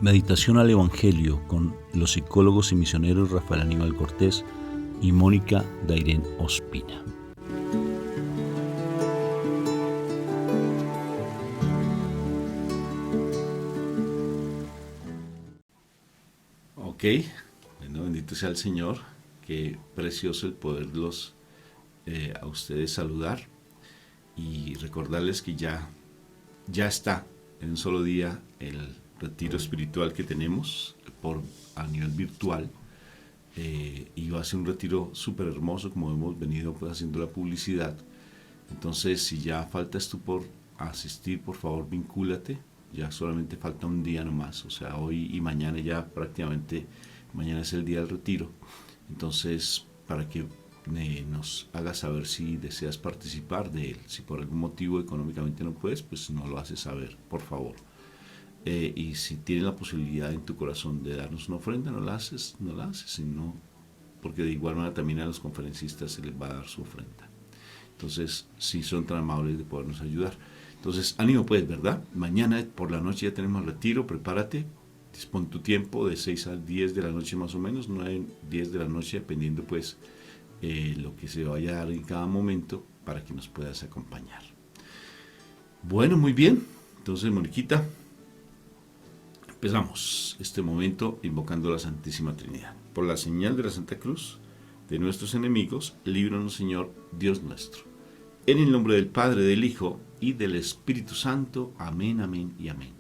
Meditación al Evangelio con los psicólogos y misioneros Rafael Aníbal Cortés y Mónica Dairén Ospina. Ok, bueno, bendito sea el Señor, qué precioso el poderlos a ustedes saludar y recordarles que ya está en un solo día el retiro espiritual que tenemos a nivel virtual, y va a ser un retiro súper hermoso, como hemos venido pues haciendo la publicidad. Entonces, si ya faltas tú por asistir, por favor vincúlate. Ya solamente falta un día nomás, o sea, hoy y mañana ya prácticamente, mañana es el día del retiro. Entonces, para que nos hagas saber si deseas participar de él. Si por algún motivo económicamente no puedes, pues no lo haces saber, por favor. Y si tienes la posibilidad en tu corazón de darnos una ofrenda, no la haces, sino porque de igual manera también a los conferencistas se les va a dar su ofrenda. Entonces, si son tan amables de podernos ayudar. Entonces, ánimo pues, ¿verdad? Mañana por la noche ya tenemos retiro, prepárate, dispón tu tiempo de 6 a 10 de la noche más o menos, 9, 10 de la noche, dependiendo pues lo que se vaya a dar en cada momento para que nos puedas acompañar. Bueno, muy bien. Entonces, Moniquita, empezamos este momento invocando a la Santísima Trinidad. Por la señal de la Santa Cruz de nuestros enemigos, líbranos, Señor, Dios nuestro. En el nombre del Padre, del Hijo y del Espíritu Santo. Amén, amén y amén.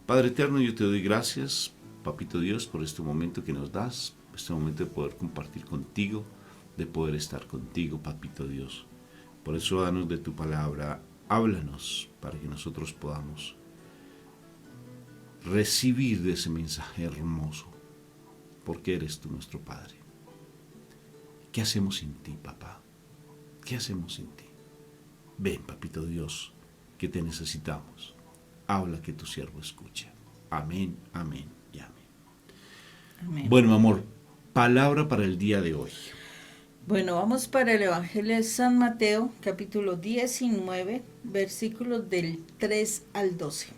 Padre eterno, yo te doy gracias, Papito Dios, por este momento que nos das, este momento de poder compartir contigo, de poder estar contigo, Papito Dios. Por eso, danos de tu palabra, háblanos para que nosotros podamos recibir de ese mensaje hermoso, porque eres tú nuestro Padre. ¿Qué hacemos sin ti, papá? ¿Qué hacemos sin ti? Ven, Papito Dios, que te necesitamos. Habla, que tu siervo escuche. Amén, amén y amén. Amén. Bueno, mi amor, palabra para el día de hoy. Bueno, vamos para el Evangelio de San Mateo, capítulo 19, versículos del 3 al 12.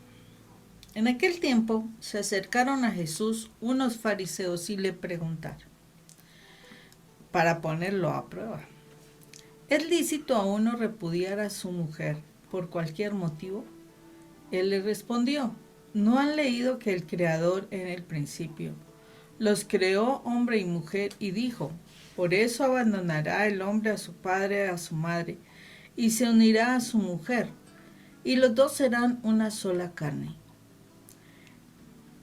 En aquel tiempo se acercaron a Jesús unos fariseos y le preguntaron, para ponerlo a prueba: ¿es lícito a uno repudiar a su mujer por cualquier motivo? Él les respondió: ¿no han leído que el Creador en el principio los creó hombre y mujer y dijo: por eso abandonará el hombre a su padre y a su madre y se unirá a su mujer, y los dos serán una sola carne?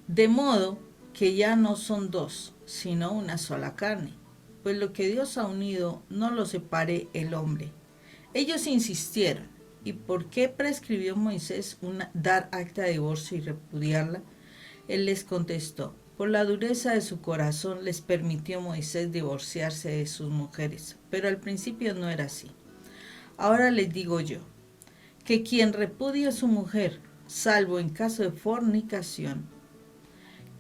De modo que ya no son dos, sino una sola carne. Pues lo que Dios ha unido no lo separe el hombre. Ellos insistieron: ¿y por qué prescribió Moisés dar acta de divorcio y repudiarla? Él les contestó: por la dureza de su corazón les permitió Moisés divorciarse de sus mujeres, pero al principio no era así. Ahora les digo yo, que quien repudia a su mujer, salvo en caso de fornicación,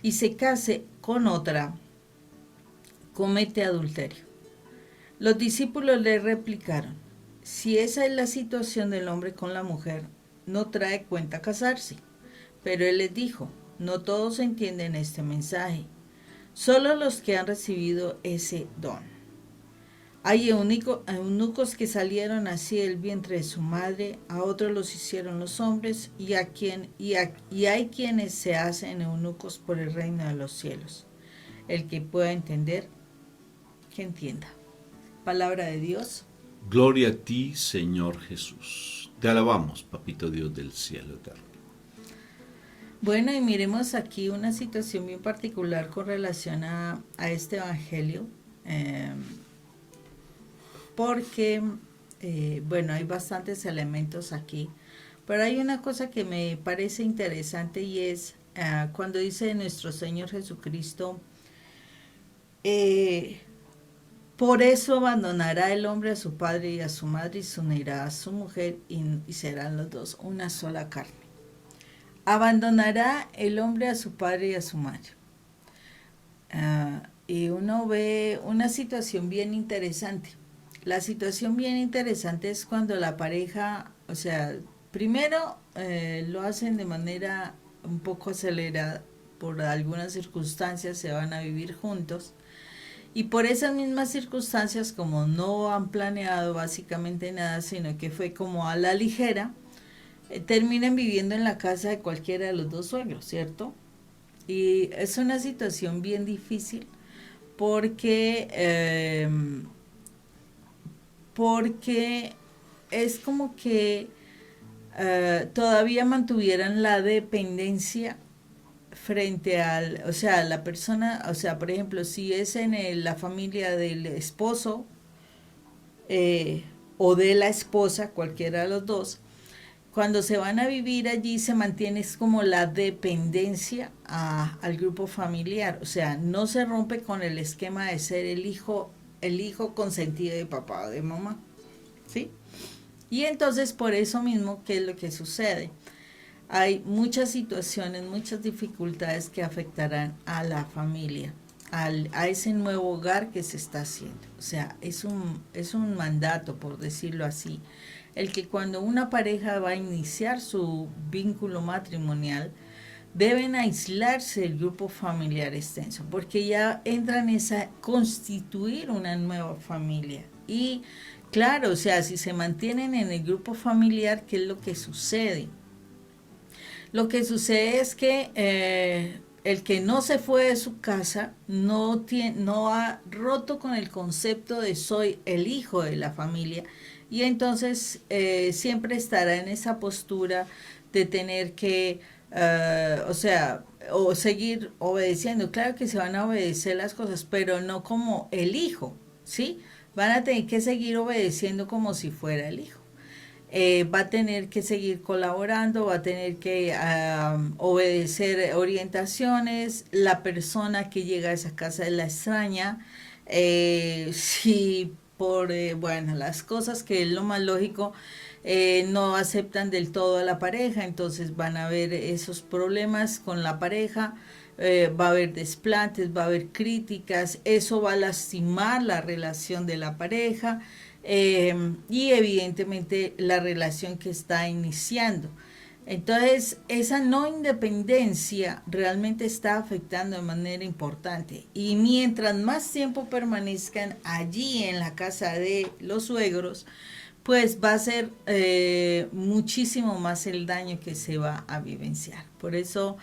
y se case con otra, comete adulterio. Los discípulos le replicaron: si esa es la situación del hombre con la mujer, no trae cuenta casarse. Pero él les dijo: no todos entienden este mensaje, solo los que han recibido ese don. Hay eunucos que salieron así del vientre de su madre, a otros los hicieron los hombres, y hay quienes se hacen eunucos por el reino de los cielos. El que pueda entender, que entienda. Palabra de Dios. Gloria a ti, Señor Jesús. Te alabamos, Papito Dios del cielo eterno. Bueno, y miremos aquí una situación bien particular con relación a este evangelio, porque, bueno, hay bastantes elementos aquí, pero hay una cosa que me parece interesante y es cuando dice nuestro Señor Jesucristo: por eso abandonará el hombre a su padre y a su madre y se unirá a su mujer y serán los dos una sola carne. Abandonará el hombre a su padre y a su madre. Y uno ve una situación bien interesante. La situación bien interesante es cuando la pareja, o sea, primero lo hacen de manera un poco acelerada por algunas circunstancias, se van a vivir juntos. Y por esas mismas circunstancias, como no han planeado básicamente nada, sino que fue como a la ligera, terminan viviendo en la casa de cualquiera de los dos suegros, ¿cierto? Y es una situación bien difícil porque, porque es como que todavía mantuvieran la dependencia frente al, o sea, la persona, o sea, por ejemplo, si es en la familia del esposo eh, o de la esposa, cualquiera de los dos, cuando se van a vivir allí se mantiene es como la dependencia al grupo familiar, o sea, no se rompe con el esquema de ser el hijo consentido de papá o de mamá, ¿sí? Y entonces por eso mismo, ¿qué es lo que sucede? Hay muchas situaciones, muchas dificultades que afectarán a la familia, a ese nuevo hogar que se está haciendo. O sea, es un mandato, por decirlo así, el que cuando una pareja va a iniciar su vínculo matrimonial, deben aislarse del grupo familiar extenso, porque ya entran a constituir una nueva familia. Y claro, o sea, si se mantienen en el grupo familiar, ¿qué es lo que sucede? Lo que sucede es que el que no se fue de su casa no ha roto con el concepto de soy el hijo de la familia y entonces siempre estará en esa postura de tener que, o sea, o seguir obedeciendo. Claro que se van a obedecer las cosas, pero no como el hijo, ¿sí? Van a tener que seguir obedeciendo como si fuera el hijo. Va a tener que seguir colaborando, va a tener que obedecer orientaciones, la persona que llega a esa casa es la extraña, si por, bueno, las cosas que es lo más lógico, no aceptan del todo a la pareja, entonces van a haber esos problemas con la pareja, va a haber desplantes, va a haber críticas, eso va a lastimar la relación de la pareja y evidentemente la relación que está iniciando. Entonces, esa no independencia realmente está afectando de manera importante. Y mientras más tiempo permanezcan allí en la casa de los suegros, pues va a ser muchísimo más el daño que se va a vivenciar. Por eso,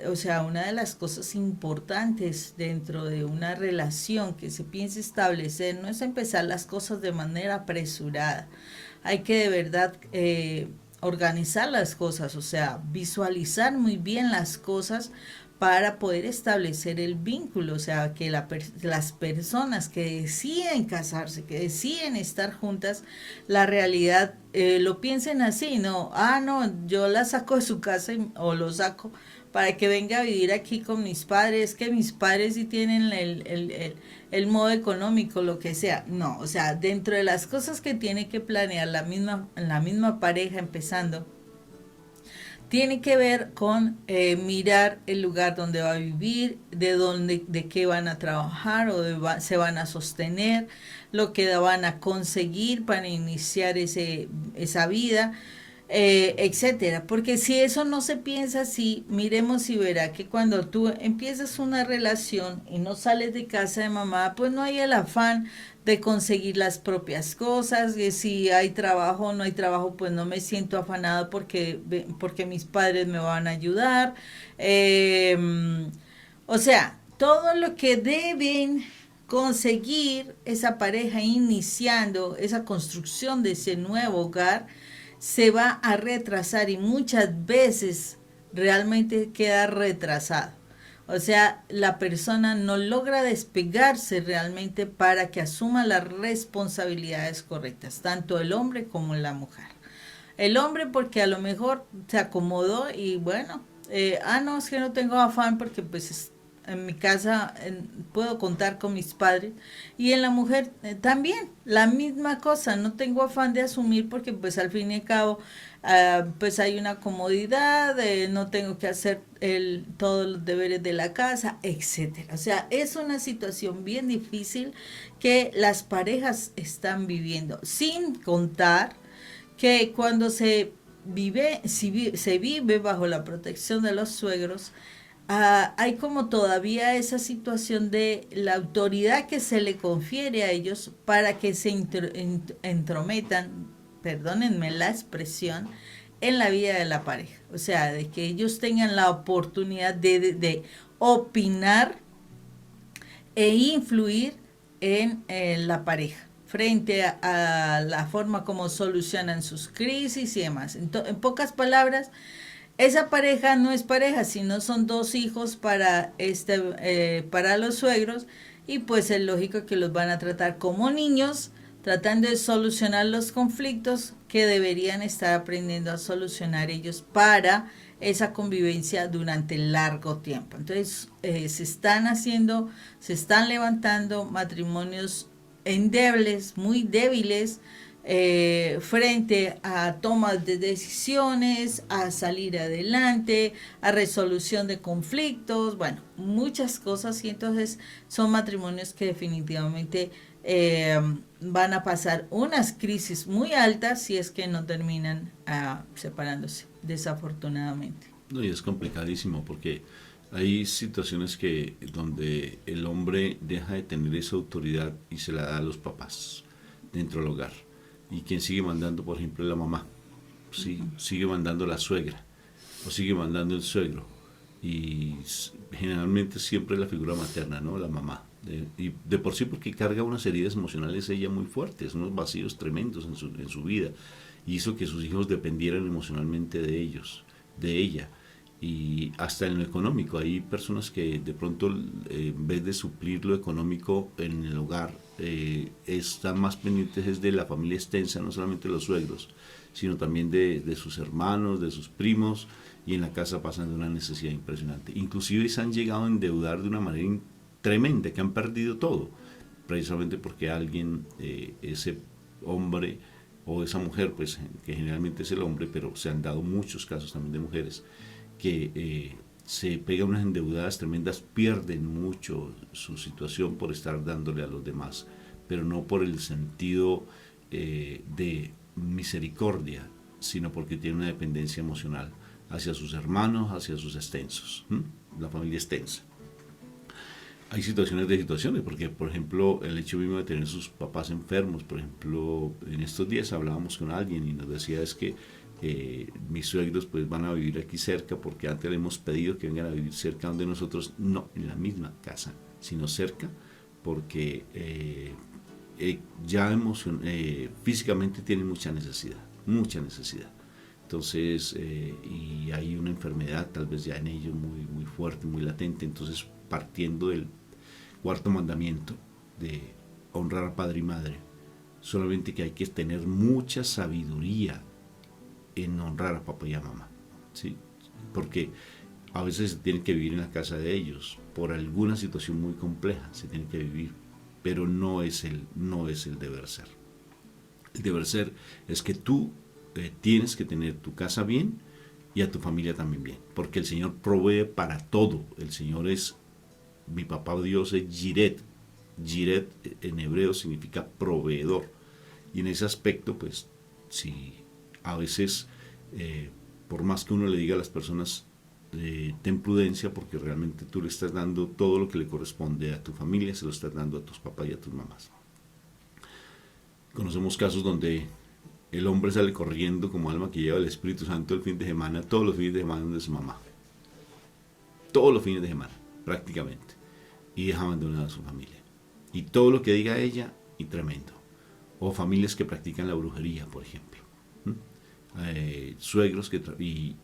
o sea, una de las cosas importantes dentro de una relación que se piense establecer no es empezar las cosas de manera apresurada. Hay que de verdad organizar las cosas, o sea, visualizar muy bien las cosas para poder establecer el vínculo, o sea, que las personas que deciden casarse, que deciden estar juntas, la realidad lo piensen así, no, no, yo la saco de su casa o lo saco para que venga a vivir aquí con mis padres, que mis padres sí tienen el modo económico, lo que sea. No, o sea, dentro de las cosas que tiene que planear la misma pareja empezando, tiene que ver con mirar el lugar donde va a vivir, de qué van a trabajar o se van a sostener, lo que van a conseguir para iniciar esa vida, etcétera. Porque si eso no se piensa así, miremos y verá que cuando tú empiezas una relación y no sales de casa de mamá, pues no hay el afán de conseguir las propias cosas, que si hay trabajo o no hay trabajo, pues no me siento afanado porque mis padres me van a ayudar. O sea, todo lo que deben conseguir esa pareja iniciando esa construcción de ese nuevo hogar, se va a retrasar y muchas veces realmente queda retrasado. O sea, la persona no logra despegarse realmente para que asuma las responsabilidades correctas, tanto el hombre como la mujer. El hombre porque a lo mejor se acomodó y bueno, no, es que no tengo afán porque pues en mi casa puedo contar con mis padres y en la mujer también la misma cosa, no tengo afán de asumir porque pues al fin y al cabo pues hay una comodidad, no tengo que hacer todos los deberes de la casa, etcétera. O sea, es una situación bien difícil que las parejas están viviendo, sin contar que cuando se se vive bajo la protección de los suegros, hay como todavía esa situación de la autoridad que se le confiere a ellos para que se entrometan, perdónenme la expresión, en la vida de la pareja. O sea, de que ellos tengan la oportunidad de opinar e influir en la pareja frente a la forma como solucionan sus crisis y demás. En pocas palabras, esa pareja no es pareja, sino son dos hijos para los suegros, y pues es lógico que los van a tratar como niños, tratando de solucionar los conflictos que deberían estar aprendiendo a solucionar ellos para esa convivencia durante largo tiempo. Entonces se están levantando matrimonios endebles, muy débiles, frente a tomas de decisiones, a salir adelante, a resolución de conflictos, bueno, muchas cosas, y entonces son matrimonios que definitivamente van a pasar unas crisis muy altas si es que no terminan separándose, desafortunadamente. No, y es complicadísimo porque hay situaciones donde el hombre deja de tener esa autoridad y se la da a los papás dentro del hogar. Y quien sigue mandando, por ejemplo, es la mamá. ¿Sí? Sigue mandando la suegra o sigue mandando el suegro. Y generalmente siempre es la figura materna, ¿no? La mamá. Y de por sí porque carga unas heridas emocionales ella muy fuertes, unos vacíos tremendos en su vida. Y hizo que sus hijos dependieran emocionalmente de ellos, de ella. Y hasta en lo económico, hay personas que de pronto en vez de suplir lo económico en el hogar, están más pendientes de la familia extensa, no solamente los suegros, sino también de sus hermanos, de sus primos, y en la casa pasan de una necesidad impresionante. Inclusive se han llegado a endeudar de una manera tremenda, que han perdido todo, precisamente porque alguien, ese hombre o esa mujer, pues que generalmente es el hombre, pero se han dado muchos casos también de mujeres, que se pegan unas endeudadas tremendas, pierden mucho su situación por estar dándole a los demás, pero no por el sentido de misericordia, sino porque tienen una dependencia emocional hacia sus hermanos, hacia sus extensos, la familia extensa. Hay situaciones, porque por ejemplo el hecho mismo de tener sus papás enfermos, por ejemplo en estos días hablábamos con alguien y nos decía es que mis suegros pues van a vivir aquí cerca porque antes le hemos pedido que vengan a vivir cerca donde nosotros, no en la misma casa, sino cerca, porque ya físicamente tienen mucha necesidad. Entonces, y hay una enfermedad tal vez ya en ellos muy, muy fuerte, muy latente, entonces partiendo del cuarto mandamiento de honrar a padre y madre, solamente que hay que tener mucha sabiduría en honrar a papá y a mamá, ¿sí? Porque a veces se tiene que vivir en la casa de ellos, por alguna situación muy compleja se tiene que vivir, pero no es el deber ser. El deber ser es que tú tienes que tener tu casa bien y a tu familia también bien, porque el Señor provee para todo. El Señor es, mi papá Dios es Jiret. Jiret en hebreo significa proveedor, y en ese aspecto pues si a veces por más que uno le diga a las personas ten prudencia, porque realmente tú le estás dando todo lo que le corresponde a tu familia, se lo estás dando a tus papás y a tus mamás. Conocemos casos donde el hombre sale corriendo como alma que lleva el Espíritu Santo el fin de semana, todos los fines de semana de su mamá, todos los fines de semana prácticamente, y deja abandonada a su familia y todo lo que diga ella, y tremendo. O familias que practican la brujería, por ejemplo, suegros y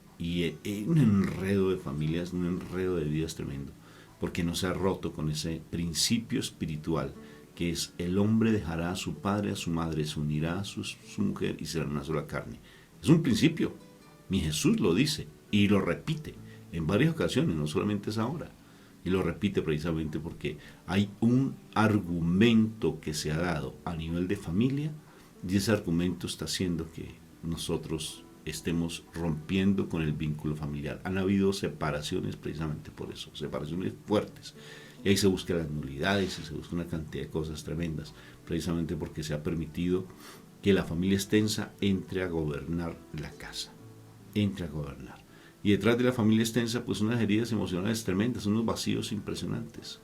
un enredo de familias, un enredo de vidas tremendo, porque no se ha roto con ese principio espiritual que es: el hombre dejará a su padre, a su madre, se unirá a su mujer y serán una sola carne. Es un principio, mi Jesús lo dice y lo repite en varias ocasiones, no solamente es ahora, y lo repite precisamente porque hay un argumento que se ha dado a nivel de familia, y ese argumento está haciendo que nosotros estemos rompiendo con el vínculo familiar. Han habido separaciones precisamente por eso, separaciones fuertes, y ahí se buscan las nulidades y se busca una cantidad de cosas tremendas, precisamente porque se ha permitido que la familia extensa entre a gobernar la casa. entre a gobernar. Y detrás de la familia extensa, pues unas heridas emocionales tremendas, unos vacíos impresionantes.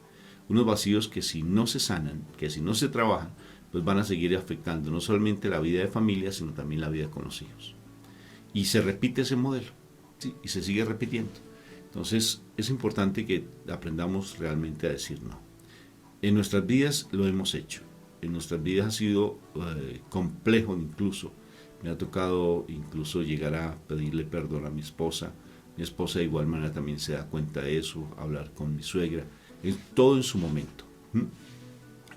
Unos vacíos que si no se sanan, que si no se trabajan, pues van a seguir afectando no solamente la vida de familia, sino también la vida con los hijos. Y se repite ese modelo, ¿sí? Y se sigue repitiendo. Entonces es importante que aprendamos realmente a decir no. En nuestras vidas lo hemos hecho. En nuestras vidas ha sido complejo incluso. Me ha tocado incluso llegar a pedirle perdón a mi esposa. Mi esposa de igual manera también se da cuenta de eso, hablar con mi suegra. Es todo en su momento.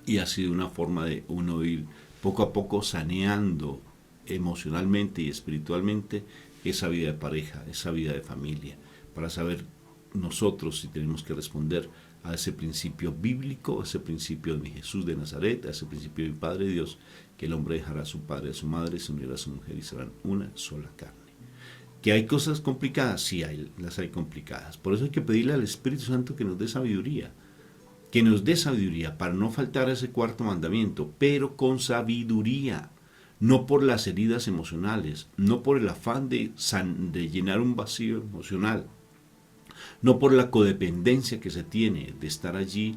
Y ha sido una forma de uno ir poco a poco saneando emocionalmente y espiritualmente esa vida de pareja, esa vida de familia, para saber nosotros si tenemos que responder a ese principio bíblico, a ese principio de mi Jesús de Nazaret, a ese principio de mi Padre Dios, que el hombre dejará a su padre y a su madre, se unirá a su mujer y serán una sola carne. ¿Que hay cosas complicadas? Sí, las hay complicadas. Por eso hay que pedirle al Espíritu Santo que nos dé sabiduría, para no faltar a ese cuarto mandamiento, pero con sabiduría, no por las heridas emocionales, no por el afán de llenar un vacío emocional, no por la codependencia que se tiene de estar allí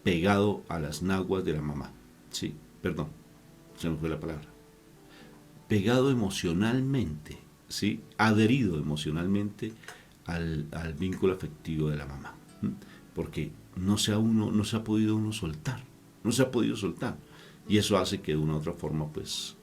pegado a las naguas de la mamá. Sí, perdón, se me fue la palabra. Pegado emocionalmente, ¿sí? Adherido emocionalmente al vínculo afectivo de la mamá. Porque no se ha podido uno soltar, no se ha podido soltar. Y eso hace que de una u otra forma, pues,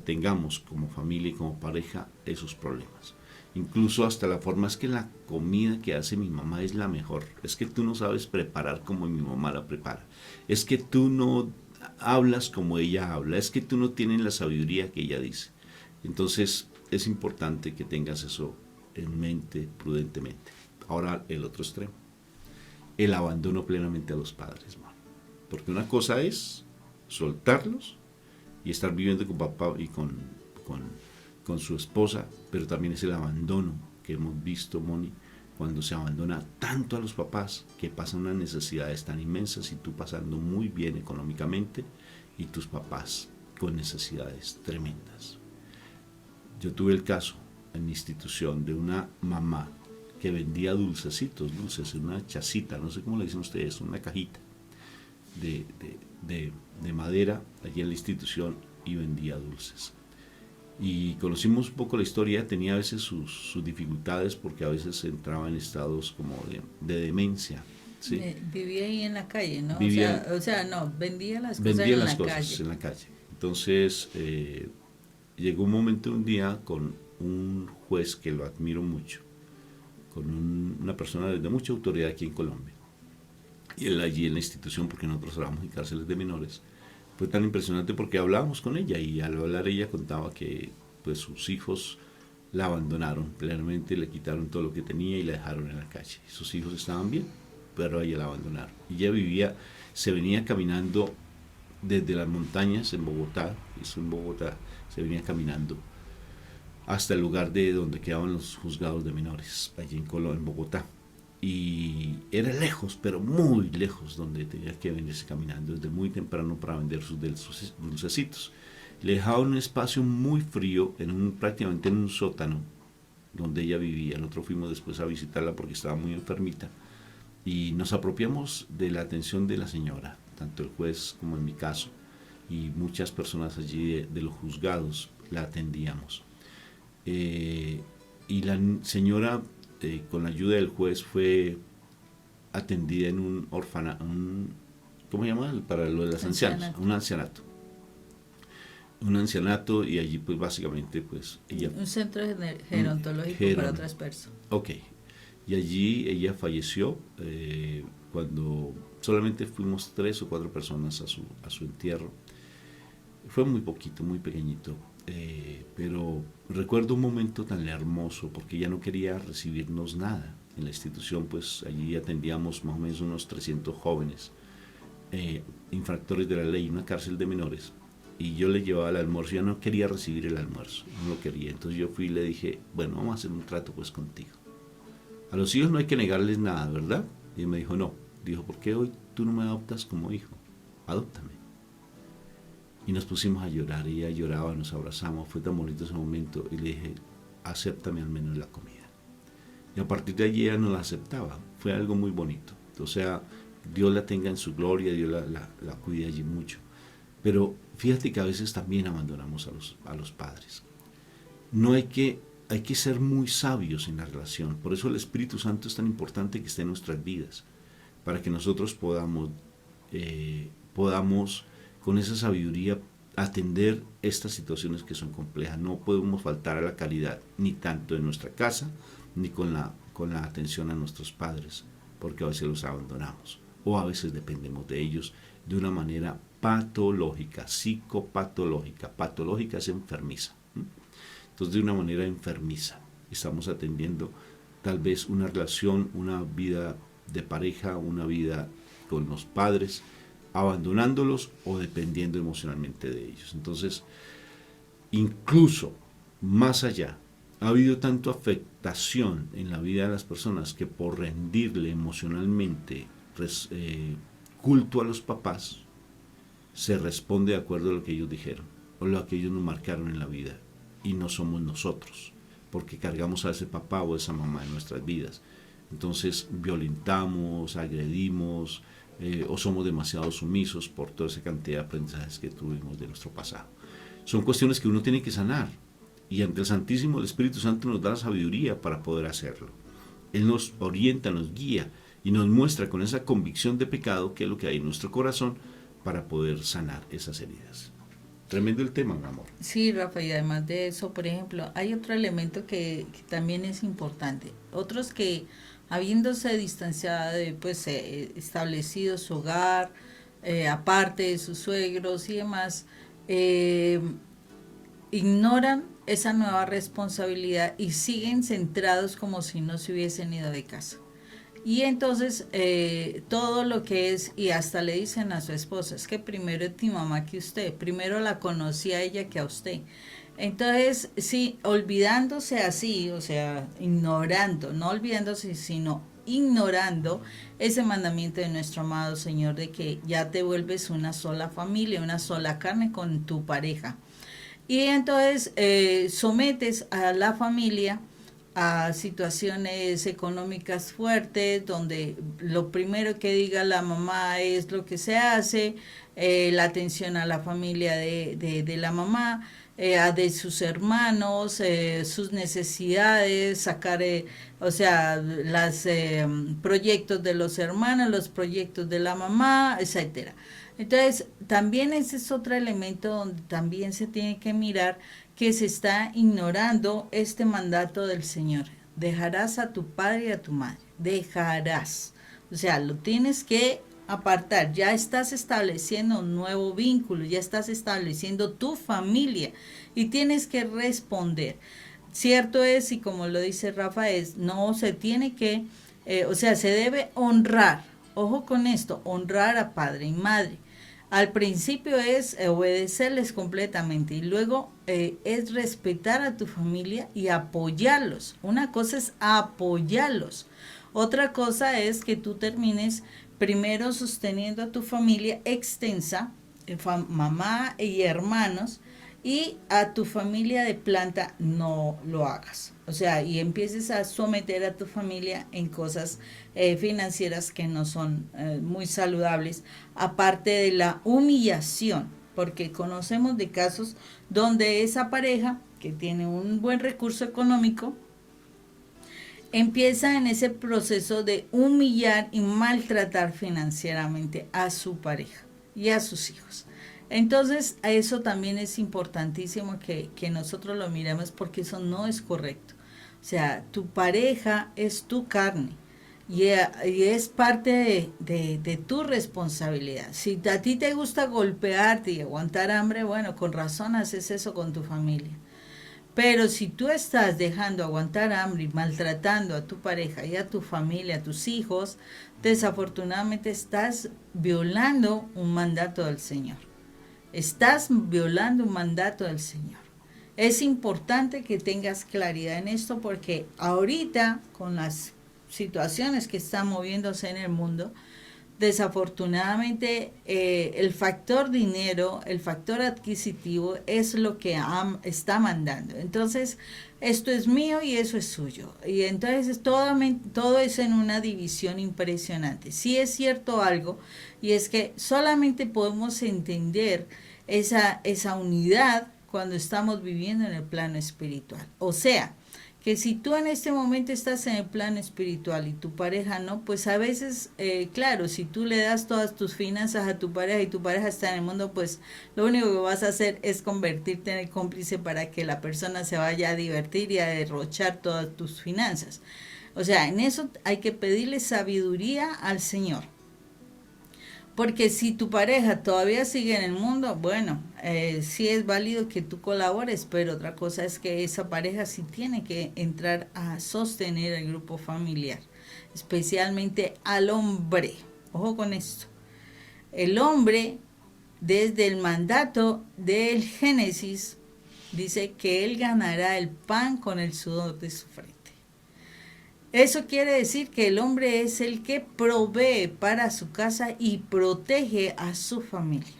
tengamos como familia y como pareja esos problemas. Incluso hasta la forma es que la comida que hace mi mamá es la mejor. Es que tú no sabes preparar como mi mamá la prepara. Es que tú no hablas como ella habla. Es que tú no tienes la sabiduría que ella dice. Entonces es importante que tengas eso en mente prudentemente. Ahora el otro extremo. El abandono plenamente a los padres, man. Porque una cosa es soltarlos y estar viviendo con papá y con su esposa, pero también es el abandono que hemos visto, Moni, cuando se abandona tanto a los papás que pasan unas necesidades tan inmensas y tú pasando muy bien económicamente y tus papás con necesidades tremendas. Yo tuve el caso en mi institución de una mamá que vendía dulces en una chacita, no sé cómo le dicen ustedes, una cajita de madera allí en la institución y vendía dulces. Y conocimos un poco la historia, tenía a veces sus dificultades porque a veces entraba en estados como de demencia. ¿Sí? Vivía ahí en la calle, ¿no? Vivía, vendía las cosas vendía en las la cosas calle. en la calle. Entonces llegó un momento un día con un juez que lo admiro mucho, con una persona de mucha autoridad aquí en Colombia. Y él allí en la institución, porque nosotros trabajamos en cárceles de menores, fue tan impresionante porque hablábamos con ella y al hablar ella contaba que pues sus hijos la abandonaron, plenamente le quitaron todo lo que tenía y la dejaron en la calle. Sus hijos estaban bien, pero a ella la abandonaron. Y ella se venía caminando desde las montañas en Bogotá, eso en Bogotá, se venía caminando hasta el lugar de donde quedaban los juzgados de menores, allí en Bogotá. Y era lejos, pero muy lejos, donde tenía que venirse caminando desde muy temprano para vender sus dulcecitos. Le dejaban un espacio muy frío, prácticamente en un sótano, donde ella vivía. Nosotros fuimos después a visitarla porque estaba muy enfermita. Y nos apropiamos de la atención de la señora, tanto el juez como en mi caso, y muchas personas allí de los juzgados la atendíamos. Y la señora, con la ayuda del juez, fue atendida en un orfanato, ¿cómo se llama? Para lo de las ancianas, un ancianato, y allí pues básicamente pues ella... Un centro gerontológico para otras personas. Ok, y allí ella falleció cuando solamente fuimos 3 o 4 personas a su entierro. Fue muy poquito, muy pequeñito. Pero recuerdo un momento tan hermoso porque ella no quería recibirnos nada. En la institución, pues allí atendíamos más o menos unos 300 jóvenes, infractores de la ley, una cárcel de menores. Y yo le llevaba el almuerzo, ella no quería recibir el almuerzo, no lo quería. Entonces yo fui y le dije, bueno, vamos a hacer un trato pues contigo. A los hijos no hay que negarles nada, ¿verdad? Y ella me dijo, no. Dijo, ¿por qué hoy tú no me adoptas como hijo? Adóptame. Y nos pusimos a llorar, y ella lloraba, nos abrazamos, fue tan bonito ese momento, y le dije, acéptame al menos la comida. Y a partir de allí ella nos la aceptaba, fue algo muy bonito. O sea, Dios la tenga en su gloria, Dios la cuide allí mucho. Pero fíjate que a veces también abandonamos a los padres. No hay que ser muy sabios en la relación. Por eso el Espíritu Santo es tan importante que esté en nuestras vidas, para que nosotros podamos con esa sabiduría atender estas situaciones que son complejas. No podemos faltar a la calidad, ni tanto en nuestra casa, ni con la atención a nuestros padres, porque a veces los abandonamos, o a veces dependemos de ellos de una manera patológica, psicopatológica. Patológica es enfermiza. Entonces, de una manera enfermiza, estamos atendiendo tal vez una relación, una vida de pareja, una vida con los padres, abandonándolos o dependiendo emocionalmente de ellos. Entonces, incluso más allá, ha habido tanto afectación en la vida de las personas que por rendirle emocionalmente culto a los papás, se responde de acuerdo a lo que ellos dijeron o lo que ellos nos marcaron en la vida, y no somos nosotros, porque cargamos a ese papá o a esa mamá en nuestras vidas. Entonces violentamos, agredimos, o somos demasiado sumisos por toda esa cantidad de aprendizajes que tuvimos de nuestro pasado. Son cuestiones que uno tiene que sanar, y ante el Santísimo el Espíritu Santo nos da la sabiduría para poder hacerlo. Él nos orienta, nos guía y nos muestra con esa convicción de pecado qué es lo que hay en nuestro corazón para poder sanar esas heridas. Tremendo el tema, mi amor. Sí, Rafa, y además de eso, por ejemplo, hay otro elemento que también es importante. Otros que, habiéndose distanciado, pues establecido su hogar, aparte de sus suegros y demás, ignoran esa nueva responsabilidad y siguen centrados como si no se hubiesen ido de casa. Y entonces todo lo que es, y hasta le dicen a su esposa, es que primero es mi mamá que usted, primero la conocí a ella que a usted. Entonces, sí, olvidándose así, o sea, ignorando, no olvidándose, sino ignorando ese mandamiento de nuestro amado Señor de que ya te vuelves una sola familia, una sola carne con tu pareja. Y entonces sometes a la familia a situaciones económicas fuertes, donde lo primero que diga la mamá es lo que se hace, la atención a la familia de la mamá, de sus hermanos, sus necesidades, sacar, o sea, los proyectos de los hermanos, los proyectos de la mamá, etcétera. Entonces, también ese es otro elemento donde también se tiene que mirar que se está ignorando este mandato del Señor. Dejarás a tu padre y a tu madre. Dejarás. O sea, lo tienes que apartar. Ya estás estableciendo un nuevo vínculo, ya estás estableciendo tu familia y tienes que responder. Cierto es, y como lo dice Rafa, no se tiene que, o sea, se debe honrar. Ojo con esto, honrar a padre y madre. Al principio es obedecerles completamente y luego es respetar a tu familia y apoyarlos. Una cosa es apoyarlos. Otra cosa es que tú termines primero sosteniendo a tu familia extensa, mamá y hermanos, y a tu familia de planta no lo hagas. O sea, y empieces a someter a tu familia en cosas financieras que no son muy saludables, aparte de la humillación, porque conocemos de casos donde esa pareja que tiene un buen recurso económico empieza en ese proceso de humillar y maltratar financieramente a su pareja y a sus hijos. Entonces, eso también es importantísimo que nosotros lo miremos, porque eso no es correcto. O sea, tu pareja es tu carne y es parte de tu responsabilidad. Si a ti te gusta golpearte y aguantar hambre, bueno, con razón haces eso con tu familia. Pero si tú estás dejando aguantar hambre y maltratando a tu pareja y a tu familia, a tus hijos, desafortunadamente estás violando un mandato del Señor. Estás violando un mandato del Señor. Es importante que tengas claridad en esto, porque ahorita, con las situaciones que están moviéndose en el mundo, Desafortunadamente, el factor dinero, el factor adquisitivo es lo que está mandando. Entonces, esto es mío y eso es suyo. Y entonces todo es en una división impresionante. Sí es cierto algo, y es que solamente podemos entender esa unidad cuando estamos viviendo en el plano espiritual. O sea, que si tú en este momento estás en el plano espiritual y tu pareja no, pues a veces, claro, si tú le das todas tus finanzas a tu pareja y tu pareja está en el mundo, pues lo único que vas a hacer es convertirte en el cómplice para que la persona se vaya a divertir y a derrochar todas tus finanzas. O sea, en eso hay que pedirle sabiduría al Señor. Porque si tu pareja todavía sigue en el mundo, bueno, sí es válido que tú colabores, pero otra cosa es que esa pareja sí tiene que entrar a sostener el grupo familiar, especialmente al hombre. Ojo con esto. El hombre, desde el mandato del Génesis, dice que él ganará el pan con el sudor de su frente. Eso quiere decir que el hombre es el que provee para su casa y protege a su familia.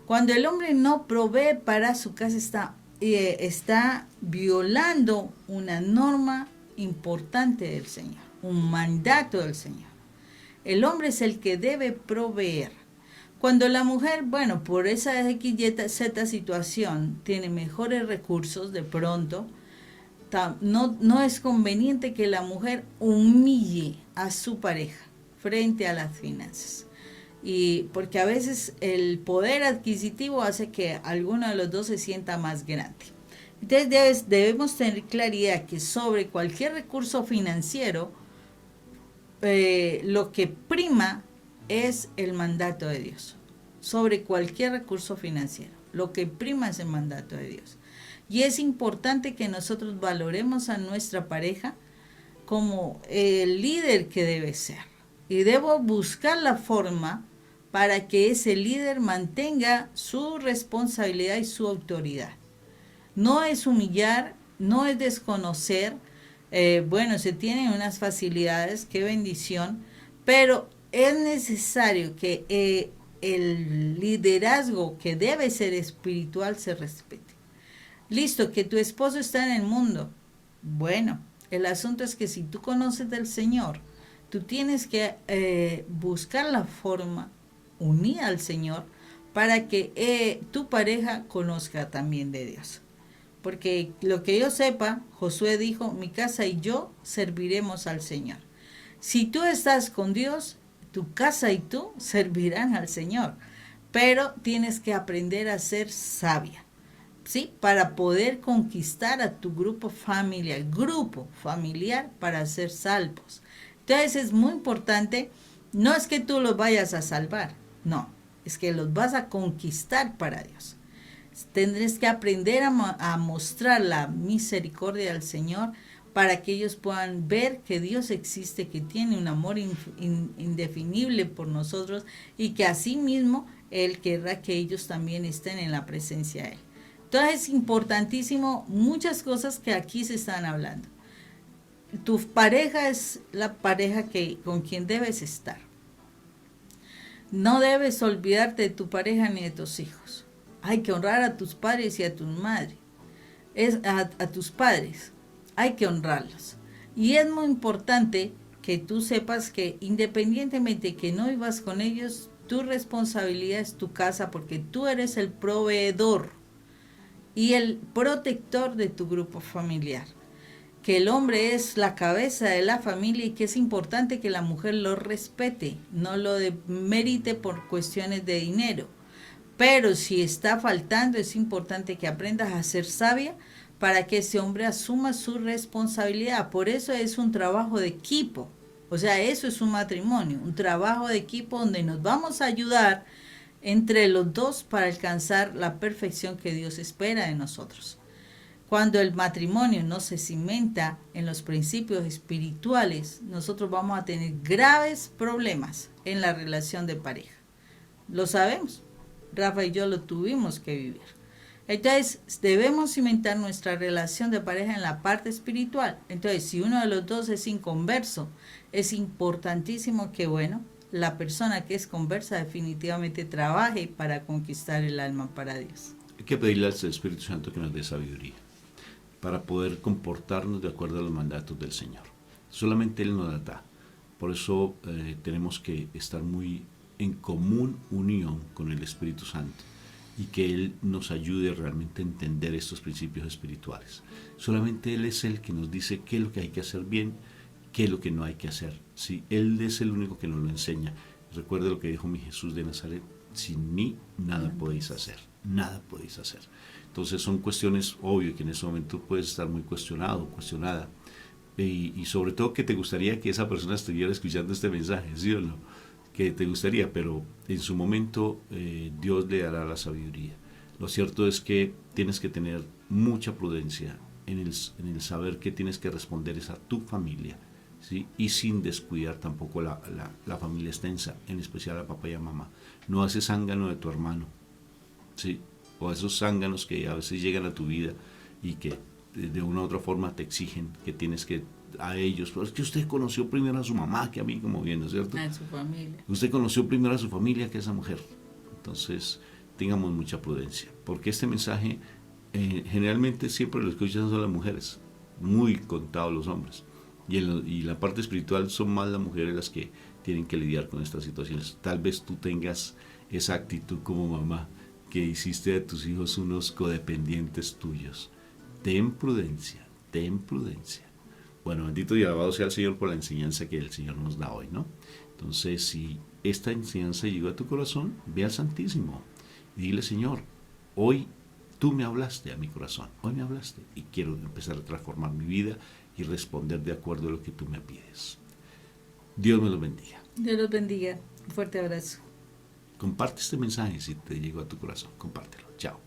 Cuando el hombre no provee para su casa está violando una norma importante del Señor, un mandato del Señor. El hombre es el que debe proveer. Cuando la mujer, bueno, por esa X, Y, Z situación, tiene mejores recursos de pronto, no es conveniente que la mujer humille a su pareja frente a las finanzas. Y porque a veces el poder adquisitivo hace que alguno de los dos se sienta más grande. Entonces debemos tener claridad que sobre cualquier recurso financiero, lo que prima es el mandato de Dios. Sobre cualquier recurso financiero, lo que prima es el mandato de Dios. Y es importante que nosotros valoremos a nuestra pareja como el líder que debe ser. Y debo buscar la forma para que ese líder mantenga su responsabilidad y su autoridad. No es humillar, no es desconocer. Bueno, se tienen unas facilidades, qué bendición, pero es necesario que el liderazgo que debe ser espiritual se respete. Listo, que tu esposo está en el mundo. Bueno, el asunto es que si tú conoces del Señor, tú tienes que buscar la forma, unir al Señor, para que tu pareja conozca también de Dios. Porque lo que yo sepa, Josué dijo, mi casa y yo serviremos al Señor. Si tú estás con Dios, tu casa y tú servirán al Señor. Pero tienes que aprender a ser sabia. ¿Sí? Para poder conquistar a tu grupo familiar para ser salvos. Entonces es muy importante, no es que tú los vayas a salvar, no, es que los vas a conquistar para Dios. Tendrás que aprender a mostrar la misericordia del Señor para que ellos puedan ver que Dios existe, que tiene un amor indefinible por nosotros y que asimismo Él querrá que ellos también estén en la presencia de Él. Entonces es importantísimo muchas cosas que aquí se están hablando. Tu pareja es la pareja con quien debes estar. No debes olvidarte de tu pareja ni de tus hijos. Hay que honrar a tus padres y a tu madre. A tus padres. Hay que honrarlos. Y es muy importante que tú sepas que independientemente que no vivas con ellos, tu responsabilidad es tu casa porque tú eres el proveedor y el protector de tu grupo familiar. Que el hombre es la cabeza de la familia y que es importante que la mujer lo respete, no lo demerite por cuestiones de dinero. Pero si está faltando, es importante que aprendas a ser sabia para que ese hombre asuma su responsabilidad. Por eso es un trabajo de equipo. O sea, eso es un matrimonio, un trabajo de equipo donde nos vamos a ayudar entre los dos para alcanzar la perfección que Dios espera de nosotros. Cuando el matrimonio no se cimenta en los principios espirituales, nosotros vamos a tener graves problemas en la relación de pareja. Lo sabemos. Rafa y yo lo tuvimos que vivir. Entonces, debemos cimentar nuestra relación de pareja en la parte espiritual. Entonces, si uno de los dos es inconverso, es importantísimo que, bueno, la persona que es conversa definitivamente trabaje para conquistar el alma para Dios. Hay que pedirle al Espíritu Santo que nos dé sabiduría para poder comportarnos de acuerdo a los mandatos del Señor. Solamente Él nos la da. Por eso tenemos que estar muy en común unión con el Espíritu Santo y que Él nos ayude realmente a entender estos principios espirituales. Solamente Él es el que nos dice qué es lo que hay que hacer bien, qué es lo que no hay que hacer. ¿Sí? Él es el único que nos lo enseña. Recuerda lo que dijo mi Jesús de Nazaret: sin mí nada podéis hacer, nada podéis hacer. Entonces son cuestiones, obvio, que en ese momento puedes estar muy cuestionado, cuestionada, y sobre todo que te gustaría que esa persona estuviera escuchando este mensaje, ¿sí o no? Que te gustaría, pero en su momento Dios le dará la sabiduría. Lo cierto es que tienes que tener mucha prudencia en el saber que tienes que responder es a tu familia, ¿sí? Y sin descuidar tampoco la familia extensa, en especial a papá y a mamá. No haces zángano de tu hermano, ¿sí? O a esos zánganos que a veces llegan a tu vida y que de una u otra forma te exigen que tienes que a ellos, pero es que usted conoció primero a su mamá que a mí, como bien, ¿no es cierto? A su familia. Usted conoció primero a su familia que a esa mujer. Entonces, tengamos mucha prudencia, porque este mensaje generalmente siempre lo escuchan son las mujeres, muy contados los hombres. Y la parte espiritual son más las mujeres las que tienen que lidiar con estas situaciones. Tal vez tú tengas esa actitud como mamá, que hiciste de tus hijos unos codependientes tuyos. Ten prudencia, ten prudencia. Bueno, bendito y alabado sea el Señor por la enseñanza que el Señor nos da hoy, ¿no? Entonces, si esta enseñanza llegó a tu corazón, ve al Santísimo y dile: Señor, hoy tú me hablaste a mi corazón, hoy me hablaste y quiero empezar a transformar mi vida y responder de acuerdo a lo que tú me pides. Dios me los bendiga. Dios los bendiga. Un fuerte abrazo. Comparte este mensaje si te llegó a tu corazón, compártelo. Chao.